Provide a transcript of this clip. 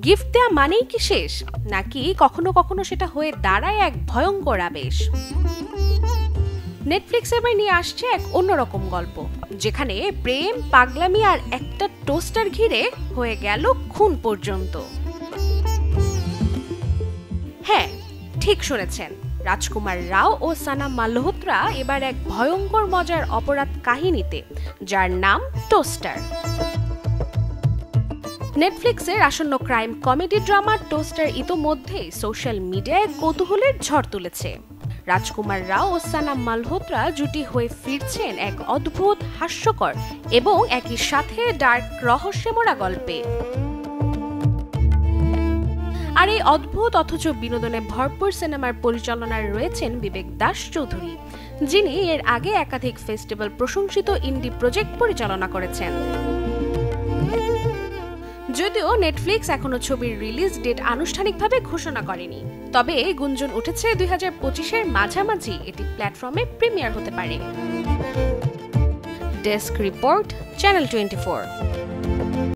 Gift দেয়া মানেই কি শেষ, নাকি কখনো কখনো সেটা হয়ে দাঁড়ায় এক ভয়ঙ্কর আবেশ? নেটফ্লিক্স এবার নিয়ে আসছে এক অন্যরকম গল্প, যেখানে প্রেম, পাগলামি আর একটা টোস্টার ঘিরে হয়ে গেল খুন পর্যন্ত। হ্যাঁ, ঠিক শুনেছেন, রাজকুমার রাও ও সানা মালহোত্রা এবার এক ভয়ঙ্কর মজার অপরাধ কাহিনীতে, যার নাম টোস্টার। নেটফ্লিক্সের আসন্ন ক্রাইম কমেডি ড্রামা টোস্টার ইতোমধ্যেই সোশ্যাল মিডিয়ায় কৌতূহলের ঝড় তুলেছে। রাজকুমার রাও ও সানা মালহোত্রা জুটি হয়ে ফিরছেন এক অদ্ভুত, হাস্যকর এবং একই সাথে ডার্ক রহস্যময় গল্পে। আর এই অদ্ভুত অথচ বিনোদনে ভরপুর সিনেমার পরিচালনায় রয়েছেন বিবেক দাস চৌধুরী, যিনি এর আগে একাধিক ফেস্টিভ্যাল প্রশংসিত ইন্ডি প্রজেক্ট পরিচালনা করেছেন। যদিও নেটফ্লিক্স এখনো ছবির রিলিজ ডেট আনুষ্ঠানিকভাবে ঘোষণা করেনি, তবে গুঞ্জন উঠেছে 2025-এর মাঝামাঝি এটি প্ল্যাটফর্মে প্রিমিয়ার হতে পারে। Desk report, channel 24।